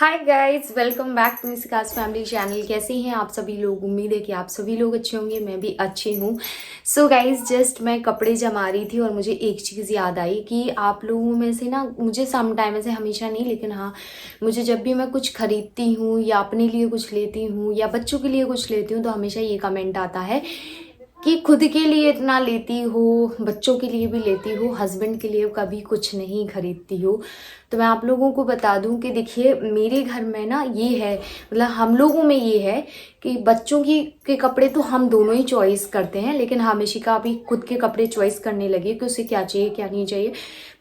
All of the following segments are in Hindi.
Hi guys, welcome back to Nishika's family channel. कैसे हैं आप सभी लोग? उम्मीद है कि आप सभी लोग अच्छे होंगे। मैं भी अच्छी हूँ। सो गाइस, जस्ट मैं कपड़े जमा रही थी और मुझे एक चीज़ याद आई कि आप लोगों में से ना, मुझे सम टाइम से, हमेशा नहीं लेकिन हाँ, मुझे जब भी मैं कुछ खरीदती हूँ या अपने लिए कुछ लेती हूँ या बच्चों के लिए कुछ लेती हूँ तो हमेशा ये कमेंट आता है कि खुद के लिए इतना लेती हो, बच्चों के लिए भी लेती हो, हस्बैंड के लिए कभी कुछ नहीं खरीदती हो। तो मैं आप लोगों को बता दूं कि देखिए, मेरे घर में ना ये है, मतलब हम लोगों में ये है कि बच्चों के कपड़े तो हम दोनों ही चॉइस करते हैं, लेकिन हमेशा अभी खुद के कपड़े चॉइस करने लगे कि उसे क्या चाहिए क्या नहीं चाहिए।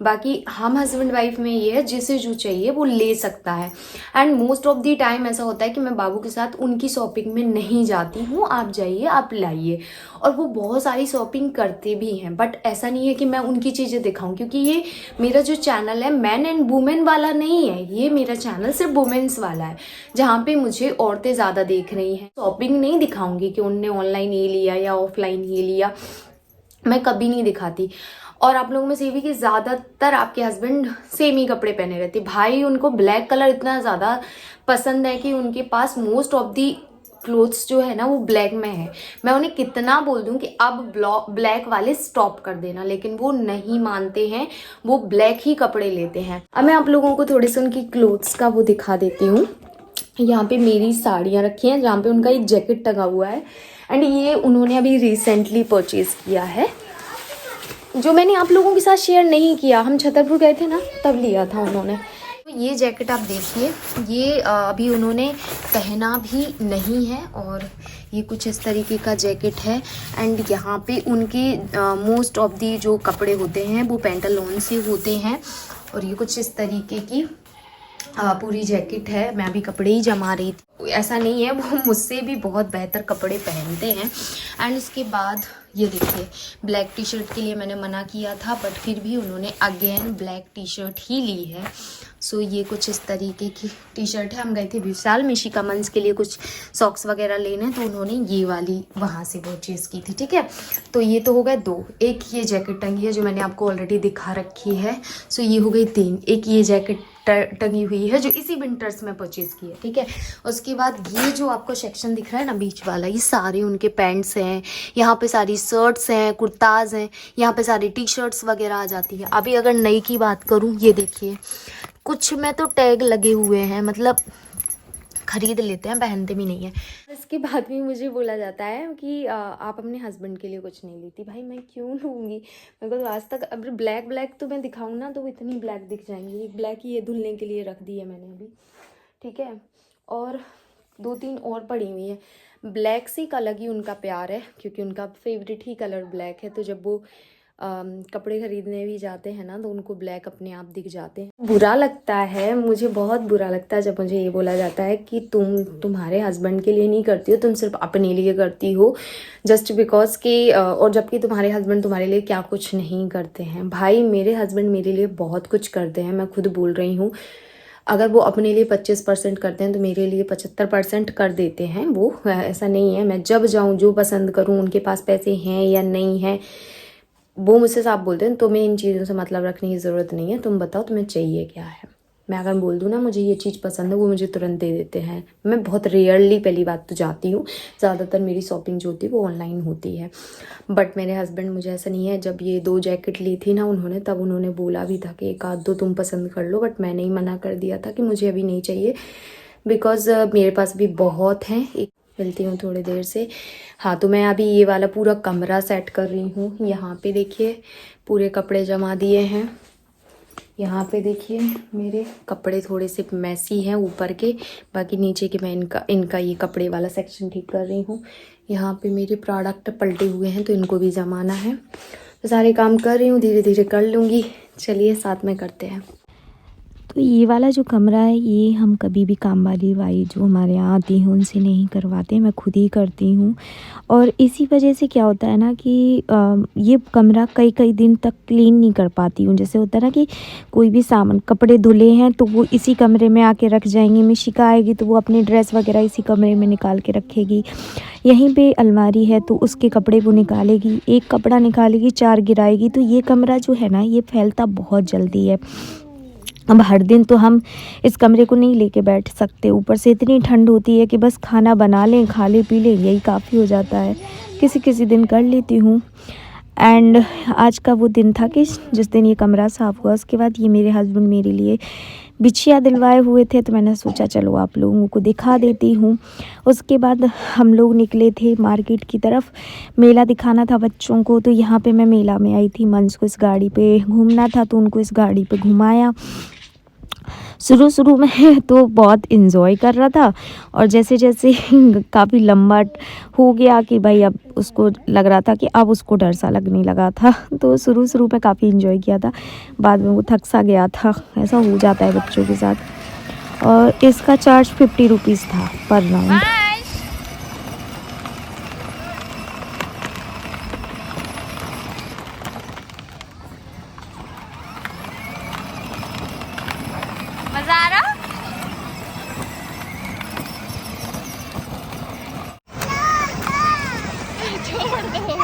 बाकी हम हस्बैंड वाइफ में ये है, जिसे जो चाहिए वो ले सकता है। And most of the time ऐसा होता है कि मैं बाबू के साथ उनकी शॉपिंग में नहीं जाती हूँ, आप जाइए आप लाइए, और वो बहुत सारी शॉपिंग करते भी हैं। बट ऐसा नहीं है कि मैं उनकी चीज़ें दिखाऊं, क्योंकि ये मेरा जो चैनल है मैन एंड वुमेन वाला नहीं है, ये मेरा चैनल सिर्फ वुमेन्स वाला है, जहाँ पे मुझे औरतें ज़्यादा देख रही हैं। शॉपिंग नहीं दिखाऊंगी कि उनने ऑनलाइन ये लिया या ऑफलाइन ये लिया, मैं कभी नहीं दिखाती। और आप लोगों में से भी कि ज़्यादातर आपके हस्बैंड सेम ही कपड़े पहने रहते। भाई उनको ब्लैक कलर इतना ज़्यादा पसंद है कि उनके पास मोस्ट ऑफ दी क्लोथ्स जो है ना वो ब्लैक में है। मैं उन्हें कितना बोल दूं कि अब ब्लैक वाले स्टॉप कर देना, लेकिन वो नहीं मानते हैं, वो ब्लैक ही कपड़े लेते हैं। अब मैं आप लोगों को थोड़े से उनकी क्लोथ्स का वो दिखा देती हूँ। यहाँ पे मेरी साड़ियाँ रखी हैं, जहाँ पे उनका एक जैकेट टंगा हुआ है, एंड ये उन्होंने अभी रिसेंटली परचेज किया है, जो मैंने आप लोगों के साथ शेयर नहीं किया। हम छतरपुर गए थे ना, तब लिया था उन्होंने। तो ये जैकेट आप देखिए, ये अभी उन्होंने पहना भी नहीं है, और ये कुछ इस तरीके का जैकेट है। एंड यहाँ पे उनके मोस्ट ऑफ दी जो कपड़े होते हैं वो पेंटालॉन से होते हैं, और ये कुछ इस तरीके की पूरी जैकेट है। मैं अभी कपड़े ही जमा रही थी, ऐसा नहीं है, वो मुझसे भी बहुत बेहतर कपड़े पहनते हैं। एंड इसके बाद ये देखिए, ब्लैक टी शर्ट के लिए मैंने मना किया था, बट फिर भी उन्होंने अगेन ब्लैक टी शर्ट ही ली है। सो ये कुछ इस तरीके की टी शर्ट है। हम गए थे विशाल मिशिका मंस के लिए कुछ सॉक्स वगैरह लेने, तो उन्होंने ये वाली वहाँ से परचेज़ की थी। ठीक है, तो ये तो हो गए दो। एक ये जैकेट टंगी है जो मैंने आपको ऑलरेडी दिखा रखी है। सो ये हो गई तीन। एक ये जैकेट टंगी हुई है जो इसी विंटर्स में परचेज़ की है। ठीक है, उसके बाद ये जो आपको सेक्शन दिख रहा है ना बीच वाला, ये सारे उनके पैंट्स हैं, यहाँ पे सारी शर्ट्स हैं, कुर्ताज़ हैं, यहाँ पे सारी टी शर्ट्स वगैरह आ जाती है। अभी अगर नई की बात करूँ, ये देखिए, कुछ में तो टैग लगे हुए हैं, मतलब खरीद लेते हैं, पहनते भी नहीं है। इसके बाद भी मुझे बोला जाता है कि आप अपने हस्बैंड के लिए कुछ नहीं लेती। भाई मैं क्यों लूँगी? मेरे को तो आज तक, अब ब्लैक तो मैं दिखाऊँ ना तो इतनी ब्लैक दिख जाएंगी। एक ब्लैक ही ये धुलने के लिए रख दी है मैंने अभी। ठीक है, और दो तीन और पड़ी हुई है। ब्लैक से एक अलग ही उनका प्यार है, क्योंकि उनका फेवरेट ही कलर ब्लैक है। तो जब वो कपड़े खरीदने भी जाते हैं ना, तो उनको ब्लैक अपने आप दिख जाते हैं। बुरा लगता है, मुझे बहुत बुरा लगता है जब मुझे ये बोला जाता है कि तुम्हारे हस्बैंड के लिए नहीं करती हो, तुम सिर्फ अपने लिए करती हो, जस्ट बिकॉज कि और जबकि तुम्हारे हस्बैंड तुम्हारे लिए क्या कुछ नहीं करते हैं। भाई मेरे हस्बैंड मेरे लिए बहुत कुछ करते हैं, मैं खुद बोल रही हूँ। अगर वो अपने लिए 25% करते हैं तो मेरे लिए 75% कर देते हैं वो। ऐसा नहीं है, मैं जब जाऊँ जो पसंद करूँ, उनके पास पैसे हैं या नहीं है, वो मुझसे साफ बोलते हैं तुम्हें इन चीज़ों से मतलब रखने की ज़रूरत नहीं है, तुम बताओ तुम्हें चाहिए क्या है। मैं अगर बोल दूँ ना मुझे ये चीज़ पसंद है, वो मुझे तुरंत दे देते हैं। मैं बहुत रेयरली, पहली बात तो जाती हूँ, ज़्यादातर मेरी शॉपिंग जो होती है वो ऑनलाइन होती है। बट मेरे हस्बैंड, मुझे ऐसा नहीं है, जब ये 2 जैकेट ली थी ना उन्होंने, तब उन्होंने बोला भी था कि एक आध दो तुम पसंद कर लो, बट मैंने ही मना कर दिया था कि मुझे अभी नहीं चाहिए, बिकॉज मेरे पास भी बहुत हैं। मिलती हूँ थोड़ी देर से। हाँ, तो मैं अभी ये वाला पूरा कमरा सेट कर रही हूँ। यहाँ पे देखिए पूरे कपड़े जमा दिए हैं। यहाँ पे देखिए मेरे कपड़े थोड़े से मैसी हैं ऊपर के, बाकी नीचे के मैं इनका ये कपड़े वाला सेक्शन ठीक कर रही हूँ। यहाँ पे मेरे प्रोडक्ट पलटे हुए हैं तो इनको भी जमाना है। तो सारे काम कर रही हूँ, धीरे धीरे कर लूँगी। चलिए साथ में करते हैं। तो ये वाला जो कमरा है, ये हम कभी भी काम वाली भाई जो हमारे यहाँ आती हैं उनसे नहीं करवाते, मैं खुद ही करती हूँ। और इसी वजह से क्या होता है ना कि ये कमरा कई कई दिन तक क्लीन नहीं कर पाती हूँ। जैसे होता है ना कि कोई भी सामान, कपड़े धुले हैं तो वो इसी कमरे में आके रख जाएंगे, मिशिका आएगी तो वो अपनी ड्रेस वगैरह इसी कमरे में निकाल के रखेगी। यहीं पे अलमारी है तो उसके कपड़े वो निकालेगी, एक कपड़ा निकालेगी 4 गिराएगी। तो ये कमरा जो है ना, ये फैलता बहुत जल्दी है। अब हर दिन तो हम इस कमरे को नहीं लेके बैठ सकते, ऊपर से इतनी ठंड होती है कि बस खाना बना लें, खा लें, पी लें, यही काफ़ी हो जाता है। किसी किसी दिन कर लेती हूँ। एंड आज का वो दिन था कि जिस दिन ये कमरा साफ़ हुआ, उसके बाद ये मेरे हस्बैंड मेरे लिए बिछिया दिलवाए हुए थे, तो मैंने सोचा चलो आप लोगों को दिखा देती हूँ। उसके बाद हम लोग निकले थे मार्केट की तरफ, मेला दिखाना था बच्चों को, तो यहाँ पे मैं मेला में आई थी। मंच को इस गाड़ी पे घूमना था तो उनको इस गाड़ी पे घुमाया। शुरू में तो बहुत इन्जॉय कर रहा था, और जैसे जैसे काफ़ी लंबा हो गया कि भाई अब उसको लग रहा था कि अब उसको डर सा लगने लगा था। तो शुरू में काफ़ी इन्जॉय किया था, बाद में वो थक सा गया था। ऐसा हो जाता है बच्चों के साथ। और इसका चार्ज 50 रुपीज़ था पर राउंड। मजा आ रहा? छोड़ दो।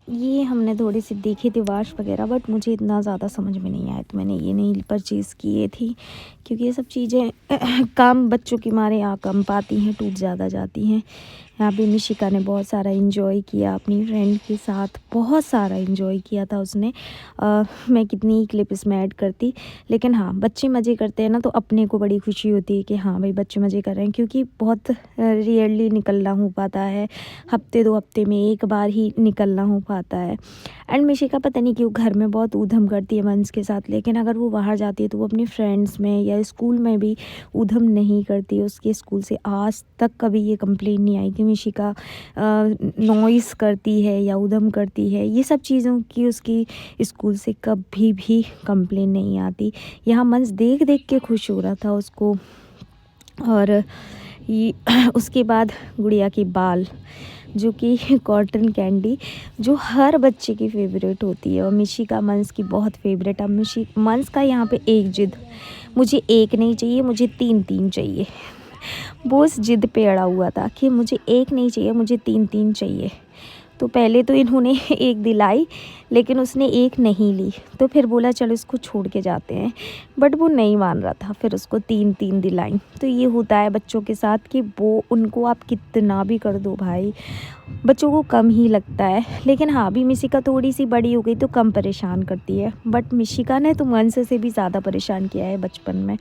ये हमने थोड़ी सी देखी थी वाश वगैरह, बट मुझे इतना ज़्यादा समझ में नहीं आया, तो मैंने ये नहीं परचेज़ किए थी, क्योंकि ये सब चीज़ें काम बच्चों की मारे आ कम पाती हैं, टूट ज़्यादा जाती हैं। यहाँ पे निशिका ने बहुत सारा एंजॉय किया अपनी फ्रेंड के साथ, बहुत सारा एंजॉय किया था उसने। मैं कितनी क्लिप इसमें ऐड करती, लेकिन हाँ, बच्चे मज़े करते हैं ना, तो अपने को बड़ी खुशी होती है कि हाँ भाई बच्चे मज़े कर रहे हैं, क्योंकि बहुत रेयरली निकलना हो पाता है, हफ्ते 2 हफ्ते में एक बार ही निकलना हो पाता है। एंड निशिका पता नहीं क्यों घर में बहुत ऊधम करती है मंस के साथ, लेकिन अगर वो बाहर जाती है तो वो अपने फ्रेंड्स में या स्कूल में भी ऊधम नहीं करती है। उसके स्कूल से आज तक कभी ये कंप्लेन नहीं आई कि निशिका नॉइज़ करती है या ऊधम करती है। ये सब चीज़ों की उसकी स्कूल से कभी भी कंप्लेन नहीं आती। यहाँ मंस देख देख के खुश हो रहा था उसको। और ये उसके बाद गुड़िया के बाल, जो कि कॉटन कैंडी, जो हर बच्चे की फेवरेट होती है, और मिशिका मंस की बहुत फेवरेट। अब मंस का यहाँ पे एक जिद, मुझे एक नहीं चाहिए, मुझे 3 चाहिए। वो उस जिद पे अड़ा हुआ था कि मुझे एक नहीं चाहिए, मुझे 3 चाहिए। तो पहले तो इन्होंने एक दिलाई, लेकिन उसने एक नहीं ली, तो फिर बोला चलो इसको छोड़ के जाते हैं, बट वो नहीं मान रहा था। फिर उसको 3 दिलाई। तो ये होता है बच्चों के साथ कि वो उनको आप कितना भी कर दो भाई, बच्चों को कम ही लगता है। लेकिन हाँ, अभी मिशिका थोड़ी सी बड़ी हो गई तो कम परेशान करती है, बट मिशिका ने तो मंस से भी ज़्यादा परेशान किया है बचपन में।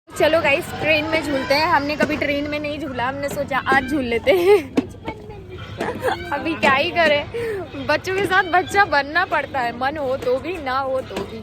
चलो गाइस, ट्रेन में झूलते हैं। हमने कभी ट्रेन में नहीं झूला, हमने सोचा आज झूल लेते हैं। अभी क्या ही करें, बच्चों के साथ बच्चा बनना पड़ता है, मन हो तो भी, ना हो तो भी।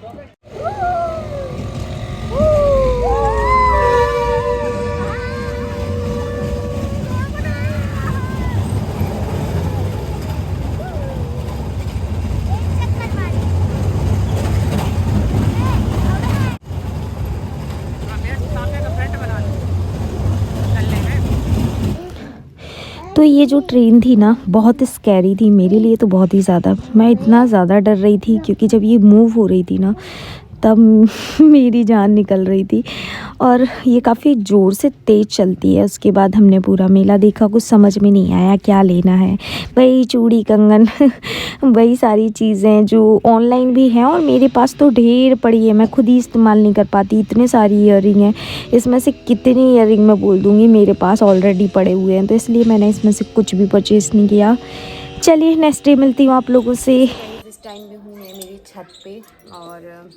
तो ये जो ट्रेन थी ना, बहुत स्कैरी थी मेरे लिए, तो बहुत ही ज़्यादा। मैं इतना ज़्यादा डर रही थी, क्योंकि जब ये मूव हो रही थी ना, तब मेरी जान निकल रही थी। और ये काफ़ी ज़ोर से तेज़ चलती है। उसके बाद हमने पूरा मेला देखा, कुछ समझ में नहीं आया क्या लेना है। वही चूड़ी कंगन वही सारी चीज़ें जो ऑनलाइन भी हैं, और मेरे पास तो ढेर पड़ी है, मैं खुद ही इस्तेमाल नहीं कर पाती, इतने सारी ईयरिंग हैं। इसमें से कितनी ईयरिंग मैं बोल दूँगी मेरे पास ऑलरेडी पड़े हुए हैं, तो इसलिए मैंने इसमें से कुछ भी परचेज़ नहीं किया। चलिए नेक्स्ट डे मिलती हूँ आप लोगों से। इस टाइम भी हूँ मैं मेरी छत पे, और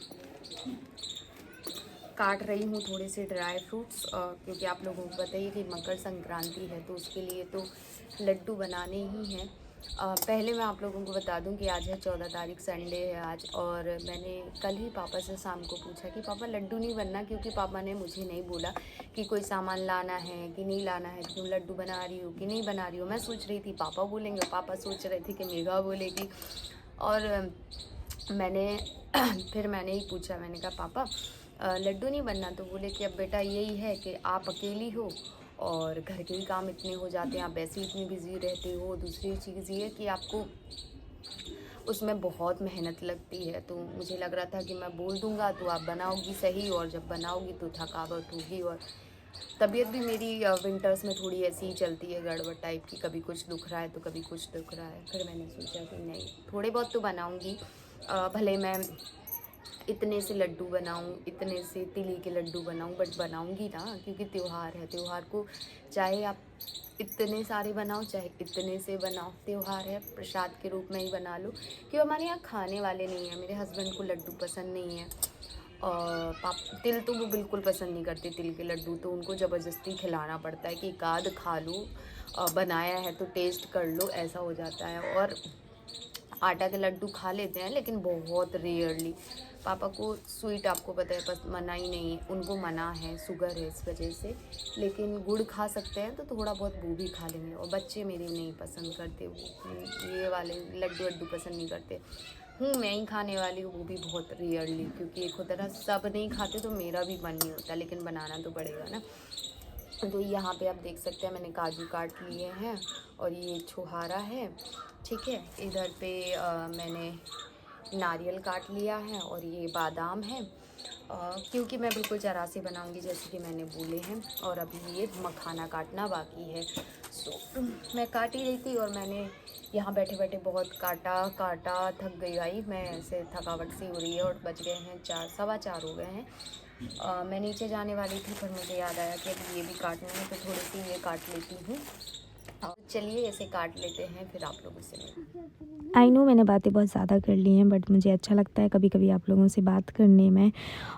काट रही हूँ थोड़े से ड्राई फ्रूट्स, क्योंकि आप लोगों को पता ही है कि मकर संक्रांति है, तो उसके लिए तो लड्डू बनाने ही हैं। पहले मैं आप लोगों को बता दूं कि आज है 14 तारीख, संडे है आज, और मैंने कल ही पापा से शाम को पूछा कि पापा लड्डू नहीं बनना, क्योंकि पापा ने मुझे नहीं बोला कि कोई सामान लाना है कि नहीं लाना है, तुम लड्डू बना रही हो कि नहीं बना रही हो। मैं सोच रही थी पापा बोलेंगे, पापा सोच रहे थे कि मेघा बोलेगी, और मैंने फिर मैंने ही पूछा, मैंने कहा पापा लड्डू नहीं बनना, तो बोले कि अब बेटा यही है कि आप अकेली हो और घर के ही काम इतने हो जाते हैं, आप वैसे ही इतनी बिजी रहते हो। दूसरी चीज़ ये कि आपको उसमें बहुत मेहनत लगती है, तो मुझे लग रहा था कि मैं बोल दूंगा तो आप बनाओगी सही, और जब बनाओगी तो थकावट होगी और तबीयत भी मेरी विंटर्स में थोड़ी ऐसी ही चलती है, गड़बड़ टाइप की, कभी कुछ दुख रहा है तो कभी कुछ दुख रहा है। फिर मैंने सोचा कि नहीं, थोड़े बहुत तो बनाऊंगी, भले मैं इतने से लड्डू बनाऊं, इतने से तिली के लड्डू बनाऊं, बट बनाऊंगी ना, क्योंकि त्यौहार है। त्यौहार को चाहे आप इतने सारे बनाओ चाहे इतने से बनाओ, त्यौहार है, प्रसाद के रूप में ही बना लो। क्योंकि हमारे यहाँ खाने वाले नहीं हैं, मेरे हस्बैंड को लड्डू पसंद नहीं है, और तिल तो वो बिल्कुल पसंद नहीं करते, तिल के लड्डू तो उनको ज़बरदस्ती खिलाना पड़ता है कि एक आध खा लो, बनाया है तो टेस्ट कर लो, ऐसा हो जाता है। और आटा के लड्डू खा लेते हैं लेकिन बहुत रेयरली। पापा को स्वीट आपको पता है मना ही नहीं है, उनको मना है, शुगर है इस वजह से, लेकिन गुड़ खा सकते हैं तो थोड़ा बहुत वो भी खा लेंगे। और बच्चे मेरे नहीं पसंद करते, वो ये वाले लड्डू वड्डू पसंद नहीं करते। मैं ही खाने वाली हूँ, वो भी बहुत रेयरली, क्योंकि एक होता है ना सब नहीं खाते तो मेरा भी मन नहीं होता, लेकिन बनाना तो पड़ेगा ना। तो यहाँ पे आप देख सकते हैं मैंने काजू काट लिए हैं और ये छुहारा है, ठीक है। इधर पे मैंने नारियल काट लिया है और ये बादाम है, क्योंकि मैं बिल्कुल जरा से बनाऊंगी जैसे कि मैंने बोले हैं। और अभी ये मखाना काटना बाकी है। सो मैं काट ही रही थी और मैंने यहाँ बैठे बैठे बहुत काटा थक गई भाई मैं, ऐसे थकावट सी हो रही है। और बज गए हैं 4, 4:15 हो गए हैं। मैं नीचे जाने वाली थी पर मुझे याद आया कि अभी ये भी काटना है, तो थोड़ी सी ये काट लेती हूँ। चलिए ऐसे काट लेते हैं, फिर आप लोगों से मिलते। आई नो मैंने बातें बहुत ज़्यादा कर ली हैं, बट मुझे अच्छा लगता है कभी कभी आप लोगों से बात करने में।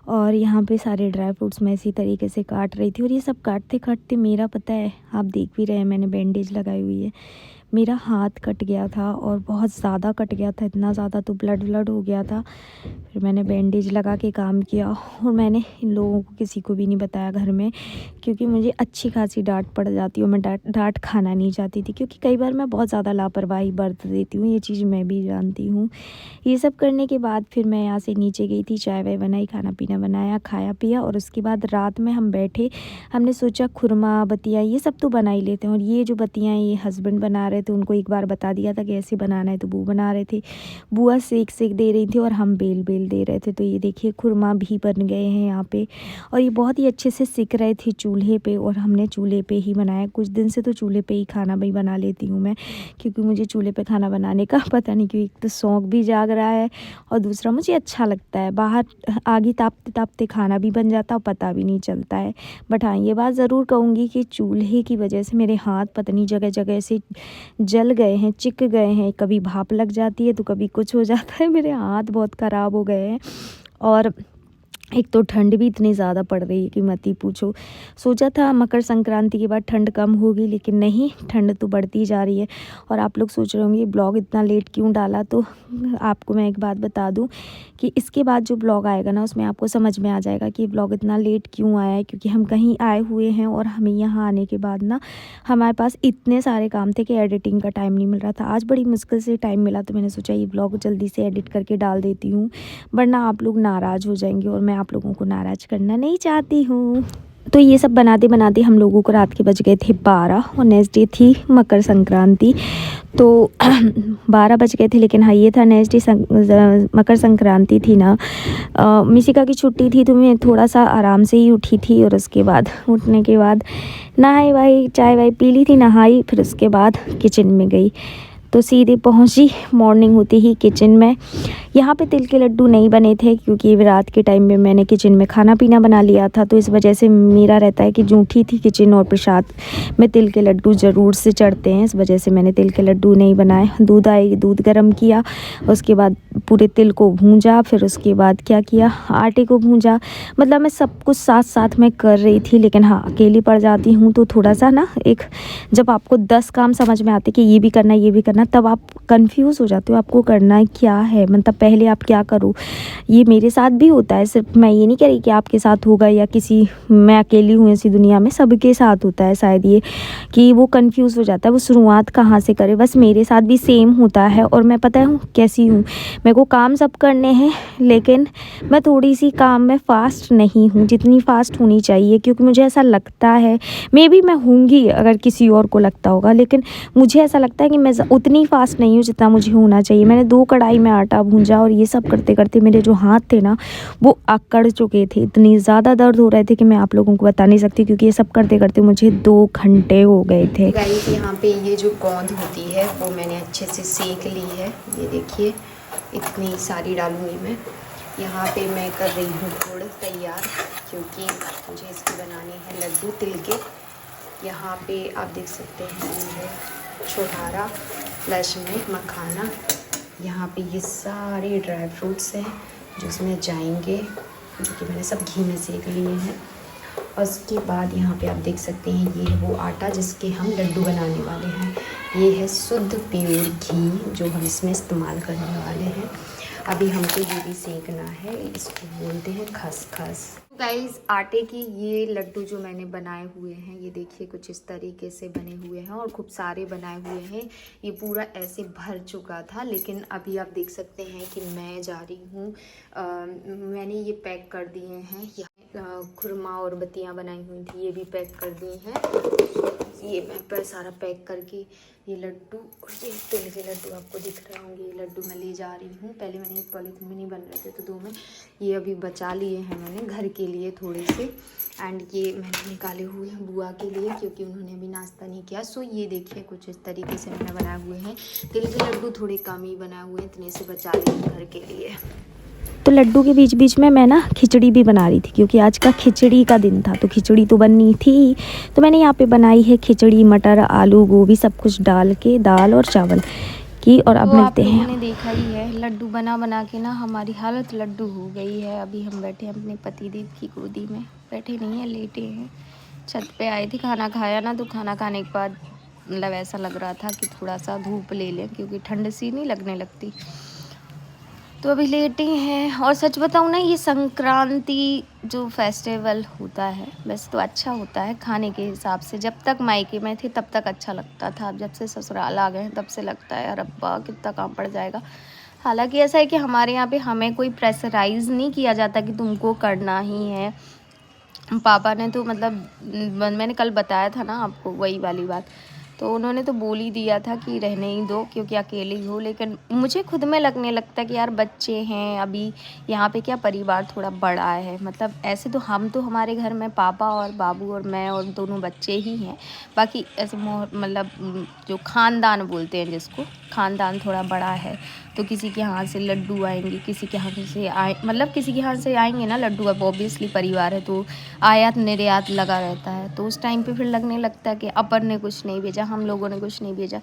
और यहाँ पे सारे ड्राई फ्रूट्स मैं इसी तरीके से काट रही थी, और ये सब काटते काटते मेरा, पता है आप देख भी रहे हैं मैंने बैंडेज लगाई हुई है, मेरा हाथ कट गया था और बहुत ज़्यादा कट गया था, इतना ज़्यादा तो ब्लड हो गया था। फिर मैंने बैंडेज लगा के काम किया, और मैंने इन लोगों को किसी को भी नहीं बताया घर में, क्योंकि मुझे अच्छी खासी डांट पड़ जाती है और मैं डांट खाना नहीं चाहती थी, क्योंकि कई बार मैं बहुत ज़्यादा लापरवाही बरत देती हूँ, ये चीज़ मैं भी जानती हूँ। ये सब करने के बाद फिर मैं यहाँ से नीचे गई थी, चाय वाय बनाई, खाना पीना बनाया, खाया पिया, और उसके बाद रात में हम बैठे, हमने सोचा खुरमा बतिया ये सब तो बना ही लेते हैं। और ये जो बतियाँ ये हस्बैंड बना रहे थे, उनको एक बार बता दिया था कि ऐसे बनाना है, तो वो बना रहे थे, बुआ सेक दे रही थी और हम बेल दे रहे थे। तो ये देखिए खुरमा भी बन गए हैं यहाँ पे, और ये बहुत ही अच्छे से सिक रहे थे चूल्हे पे, और हमने चूल्हे पे ही बनाया। कुछ दिन से तो चूल्हे पे ही खाना भी बना लेती हूँ मैं, क्योंकि मुझे चूल्हे पे खाना बनाने का पता नहीं क्यों, एक तो शौक़ भी जाग रहा है और दूसरा मुझे अच्छा लगता है। बाहर आगे तापते खाना भी बन जाता और पता भी नहीं चलता है। बट हाँ, ये बात ज़रूर कहूँगी कि चूल्हे की वजह से मेरे हाथ पता नहीं जगह जगह से जल गए हैं, चिक गए हैं, कभी भाप लग जाती है तो कभी कुछ हो जाता है, मेरे हाथ बहुत ख़राब हो गए हैं। और एक तो ठंड भी इतनी ज़्यादा पड़ रही है कि मत ही पूछो। सोचा था मकर संक्रांति के बाद ठंड कम होगी, लेकिन नहीं, ठंड तो बढ़ती जा रही है। और आप लोग सोच रहे होंगे ब्लॉग इतना लेट क्यों डाला, तो आपको मैं एक बात बता दूं कि इसके बाद जो ब्लॉग आएगा ना, उसमें आपको समझ में आ जाएगा कि ब्लॉग इतना लेट क्यों आया है। क्योंकि हम कहीं आए हुए हैं और हमें यहाँ आने के बाद ना हमारे पास इतने सारे काम थे कि एडिटिंग का टाइम नहीं मिल रहा था। आज बड़ी मुश्किल से टाइम मिला, तो मैंने सोचा ये ब्लॉग जल्दी से एडिट करके डाल देती हूँ, वरना आप लोग नाराज़ हो जाएंगे, और मैं आप लोगों को नाराज़ करना नहीं चाहती हूँ। तो ये सब बनाते बनाते हम लोगों को रात के बज गए थे 12, और नेक्स्ट डे थी मकर संक्रांति। तो 12 बज गए थे, लेकिन हाँ ये था नेक्स्ट डे मकर संक्रांति थी ना, मिशिका की छुट्टी थी, तो मैं थोड़ा सा आराम से ही उठी थी। और उसके बाद उठने के बाद नहाई वाई, चाय वाय पी ली थी, नहाई, फिर उसके बाद किचन में गई, तो सीधे पहुंची मॉर्निंग होती ही किचन में। यहाँ पे तिल के लड्डू नहीं बने थे, क्योंकि रात के टाइम में मैंने किचन में खाना पीना बना लिया था, तो इस वजह से मेरा रहता है कि जूठी थी किचन, और प्रसाद में तिल के लड्डू ज़रूर से चढ़ते हैं, इस वजह से मैंने तिल के लड्डू नहीं बनाए। दूध गर्म किया, उसके बाद पूरे तिल को भूंजा, फिर उसके बाद क्या किया, आटे को भूंजा। मतलब मैं सब कुछ साथ साथ में कर रही थी, लेकिन हाँ अकेली पड़ जाती हूँ तो थोड़ा सा ना, एक जब आपको 10 काम समझ में आते कि ये भी करना ये भी करना, तब आप कंफ्यूज हो जाते हो आपको करना क्या है, मतलब पहले आप क्या करो। ये मेरे साथ भी होता है, सिर्फ मैं ये नहीं कह रही कि आपके साथ होगा या किसी, मैं अकेली हूँ ऐसी दुनिया में, सबके साथ होता है शायद ये, कि वो कंफ्यूज हो जाता है वो शुरुआत कहाँ से करे। बस मेरे साथ भी सेम होता है, और मैं पता है कैसी हूँ, मेरे को काम सब करने हैं, लेकिन मैं थोड़ी सी काम में फ़ास्ट नहीं हूँ जितनी फ़ास्ट होनी चाहिए, क्योंकि मुझे ऐसा लगता है, मे बी मैं होंगी अगर किसी और को लगता होगा, लेकिन मुझे ऐसा लगता है कि मैं उतनी फ़ास्ट नहीं हूँ जितना मुझे होना चाहिए। मैंने 2 कढ़ाई में आटा भूंजा और ये सब करते करते मेरे जो हाथ थे ना वो अकड़ चुके थे, इतनी ज़्यादा दर्द हो रहे थे कि मैं आप लोगों को बता नहीं सकती, क्योंकि ये सब करते करते मुझे 2 घंटे हो गए थे। गाइस यहाँ पे ये जो गोंद होती है वो मैंने अच्छे से सेक ली है, ये देखिए इतनी सारी डालूंगी मैं। यहाँ पे मैं कर रही हूँ गुड़ तैयार, क्योंकि मुझे इसके बनाने हैं लड्डू तिल के। यहाँ पे आप देख सकते हैं ये छोहारा प्लस में मखाना। यहाँ पे ये सारे ड्राई फ्रूट्स हैं जो इसमें जाएंगे, जो कि मैंने सब घी में सेक लिए हैं। और उसके बाद यहाँ पे आप देख सकते हैं ये है वो आटा जिसके हम लड्डू बनाने वाले हैं। ये है शुद्ध प्योर घी जो हम इसमें इस्तेमाल करने वाले हैं। अभी हमको ये भी सेकना है, इसको बोलते हैं खसखस। गाइस आटे की ये लड्डू जो मैंने बनाए हुए हैं, ये देखिए कुछ इस तरीके से बने हुए हैं और खूब सारे बनाए हुए हैं। ये पूरा ऐसे भर चुका था, लेकिन अभी आप देख सकते हैं कि मैं जा रही हूँ, मैंने ये पैक कर दिए हैं। खुरमा और बत्तियाँ बनाई हुई थी, ये भी पैक कर दी हैं। ये मैं सारा पैक करके ये लड्डू और ये तिल के लड्डू आपको दिख रहे होंगे, ये लड्डू मैं ले जा रही हूँ। पहले मैंने एक पॉलीथीन में नहीं बन रहे थे तो 2 में, ये अभी बचा लिए हैं मैंने घर के लिए थोड़े से। एंड ये मैंने निकाले हुए हैं बुआ के लिए, क्योंकि उन्होंने अभी नाश्ता नहीं किया। सो ये देखिए कुछ इस तरीके से मैंने बनाए हुए हैं। तिल के लड्डू थोड़े कम ही बनाए हुए हैं, इतने से बचा लिए घर के लिए। तो लड्डू के बीच बीच में मैं ना खिचड़ी भी बना रही थी, क्योंकि आज का खिचड़ी का दिन था, तो खिचड़ी तो बननी थी। तो मैंने यहाँ पे बनाई है खिचड़ी, मटर आलू गोभी सब कुछ डाल के, दाल और चावल की। और अब मिलते हैं। आपने देखा ही है लड्डू बना बना के ना हमारी हालत लड्डू हो गई है। अभी हम बैठे हैं अपने पतिदेव की गोदी में, बैठे नहीं है लेटे हैं। छत पे आए थे, खाना खाया ना, तो खाना खाने के बाद मतलब ऐसा लग रहा था कि थोड़ा सा धूप ले लें, क्योंकि ठंड सी नहीं लगने लगती। तो अभी लेटे हैं। और सच बताऊँ ना, ये संक्रांति जो फेस्टिवल होता है वैसे तो अच्छा होता है खाने के हिसाब से। जब तक मायके में थे तब तक अच्छा लगता था, अब जब से ससुराल आ गए हैं तब से लगता है यार अब्बा कितना काम पड़ जाएगा। हालांकि ऐसा है कि हमारे यहाँ पे हमें कोई प्रेशराइज़ नहीं किया जाता कि तुमको करना ही है। पापा ने तो मतलब मैंने कल बताया था ना आपको वही वाली बात, तो उन्होंने तो बोल ही दिया था कि रहने ही दो क्योंकि अकेले ही हो। लेकिन मुझे खुद में लगने लगता है कि यार बच्चे हैं अभी, यहाँ पे क्या परिवार थोड़ा बड़ा है। मतलब ऐसे तो हमारे घर में पापा और बाबू और मैं और दोनों बच्चे ही हैं। बाकी ऐसे मतलब जो ख़ानदान बोलते हैं जिसको, ख़ानदान थोड़ा बड़ा है। तो किसी के यहाँ से लड्डू आएंगे, किसी के यहाँ से मतलब किसी के यहाँ से आएंगे ना लड्डू। अब ऑब्वियसली परिवार है तो आयात निर्यात लगा रहता है। तो उस टाइम पे फिर लगने लगता है कि अपन ने कुछ नहीं भेजा, हम लोगों ने कुछ नहीं भेजा,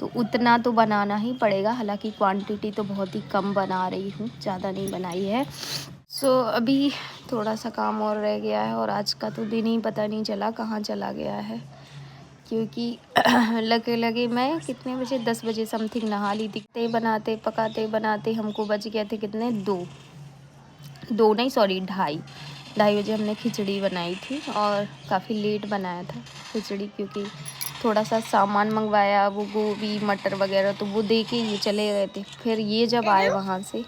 तो उतना तो बनाना ही पड़ेगा। हालांकि क्वांटिटी तो बहुत ही कम बना रही हूँ, ज़्यादा नहीं बनाई है। सो अभी थोड़ा सा काम और रह गया है और आज का तो दिन ही पता नहीं चला कहाँ चला गया है, क्योंकि लगे मैं कितने बजे 10 बजे समथिंग नहा ली थी। बनाते पकाते बनाते हमको बज गए थे कितने, 2 नहीं सॉरी 2:30 बजे हमने खिचड़ी बनाई थी। और काफ़ी लेट बनाया था खिचड़ी, क्योंकि थोड़ा सा सामान मंगवाया, वो गोभी मटर वगैरह, तो वो दे के ये चले गए थे। फिर ये जब आए वहाँ से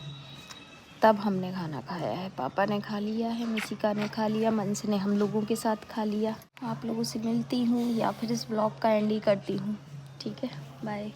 तब हमने खाना खाया है। पापा ने खा लिया है, मिसिका ने खा लिया, मंस ने हम लोगों के साथ खा लिया। आप लोगों से मिलती हूँ या फिर इस ब्लॉग का एंड ही करती हूँ। ठीक है, बाय।